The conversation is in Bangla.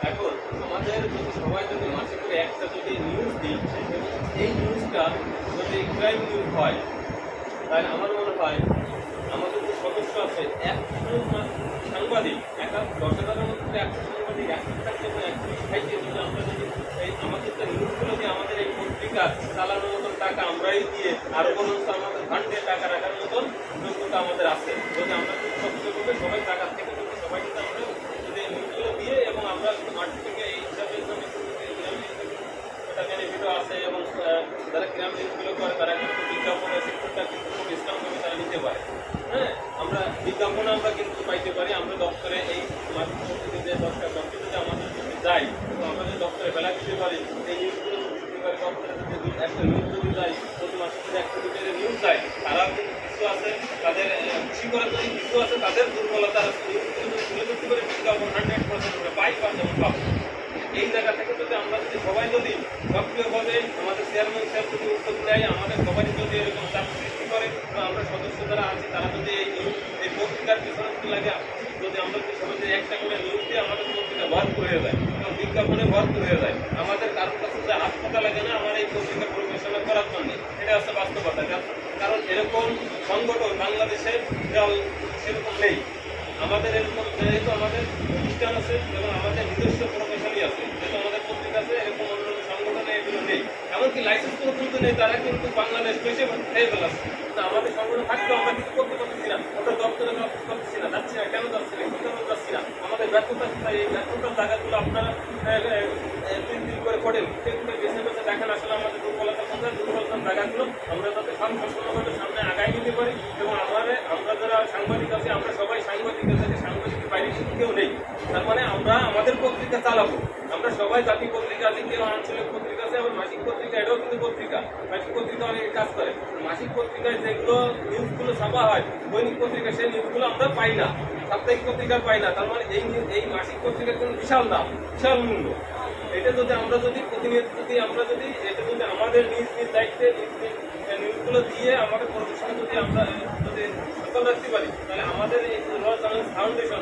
এখন আমাদের যদি সবাই যদি মাসে করে একটা যদি নিউজ দিই এবং এই নিউজটা যদি ক্রাইম নিউজ হয়, তাহলে আমার মনে হয় আমাদের যে সদস্য আছে 100 সাংবাদিক, 10,000-এর মধ্যে 100 সাংবাদিক, 100টার জন্য 120-ষাটটি যদি আমরা যদি এই আমাদের যে নিউজগুলো দিয়ে আমাদের এই পত্রিকা চালানোর মতন টাকা আমরাই দিয়ে আরও বরঞ্চ আমাদের ফান্ডে টাকা রাখার মতন যোগ্যতা আমাদের আছে। যদি আমরা খুব সচেতনভাবে সবাই টাকার থেকে যদি সবাই যদি আমরা যদি এই নিউজগুলো দিয়ে এবং আমরা মাঠ থেকে এই হিসাবে এটা বেনিফিটও আছে এবং যারা গ্রাম নিউজগুলো করে তারা কিন্তু বিজ্ঞাপনের সেক্টরটা কিন্তু খুব স্ট্রংভাবে তারা নিতে পারে। হ্যাঁ, আমরা বিজ্ঞাপন আমরা কিন্তু পাইতে পারি। আমরা দপ্তরে এই মাধ্যম যে দরকার দপ্তরে যদি আমাদের যদি যাই তো আমরা যদি দপ্তরে বেলা দিতে পারি, এই নিউজগুলো দিতে পারি। দপ্তরে যদি একটা নিউজ যদি যাই, প্রতি মাসে যদি একটা দুটো নিউজ যায়, তারা কিন্তু কিছু আছে তাদের খুশি করে যদি কিছু আছে তাদের দুর্বলতা নিউজগুলো যদি তুলে ধরতে পারে বিজ্ঞাপন 100% করে পাই বা যেমন পাবো। এই জায়গা থেকে যদি আমরা যদি সবাই যদি সক্রিয়ভাবে আমাদের চেয়ারম্যান সাহেব যদি উদ্যোগ নেয়, আমাদের সবাই যদি এরকম চাপ সৃষ্টি করে বা আমরা সদস্য যারা আছি তারা যদি এই পত্রিকার পিছনে লাগে যদি আমরা যদি সবাই যদি একটা করে নিউজ দিয়ে আমাদের পত্রিকা ভরপুর হয়ে যায় এবং বিজ্ঞাপনে ভরপুর হয়ে যায়, আমাদের কারোর কাছে যে হাত পাতা লাগে না আমার এই পত্রিকা পরিবেশনা করার জন্য। এটা হচ্ছে বাস্তবতা। কারণ এরকম সংগঠন বাংলাদেশে সেরকম নেই। আমাদের এরকম যেহেতু আমাদের প্রতিষ্ঠান আছে এবং আমাদের নিজস্ব প্রফেশনই আছে, যেহেতু আমাদের পত্রিকা আছে, এরকম অন্য সংগঠনে এগুলো নেই। এমনকি লাইসেন্স কোনো কিন্তু নেই, তারা কিন্তু বাংলাদেশ বেশি খেয়ে ফেলাচ্ছে। না, আমাদের সংগঠন থাকলেও আমরা কিছু করতে পারতেছি না, ওটা দপ্তরে করতেছি না, যাচ্ছি না, কেন যাচ্ছি না, কেন যাচ্ছি না। আমাদের ব্যর্থতা, এই ব্যর্থতার জায়গাগুলো আপনারা দিন দিন করে পড়েন, সেগুলো বেছে বেছে দেখেন আসলে আমাদের দুর্বলতা কোথায়, দুর্বলতার জায়গাগুলো আমরা যাতে সংসদভাবে সামনে আগায় নিতে পারি। এবং আমরা যারা সাংবাদিক আছি আমরা সবাই সাংবাদিক আছে, সাংবাদিকের বাইরে কিন্তু কেউ নেই। তার মানে আমরা আমাদের পত্রিকা চালাবো। আমরা সবাই জাতীয় পত্রিকা আছে, কেউ আঞ্চলিক পত্রিকা আছে, আবার মাসিক পত্রিকা, এটাও কিন্তু পত্রিকা। মাসিক পত্রিকা অনেক কাজ করে। মাসিক পত্রিকায় যেগুলো নিউজগুলো ছাপা হয়, দৈনিক পত্রিকা সেই নিউজগুলো আমরা পাই না, সাপ্তাহিক পত্রিকা পাই না। তার মানে এই মাসিক পত্রিকার জন্য বিশাল দাম, বিশাল মূল্য। এটা যদি আমরা যদি প্রতিনিয়ত যদি আমরা যদি এটা যদি আমাদের নিজ নিজ দায়িত্বে নিউজগুলো দিয়ে আমাদের প্রতিষ্ঠান যদি আমরা যদি সফল রাখতে পারি, তাহলে আমাদের এই রয়্যাল চ্যালেঞ্জ ফাউন্ডেশন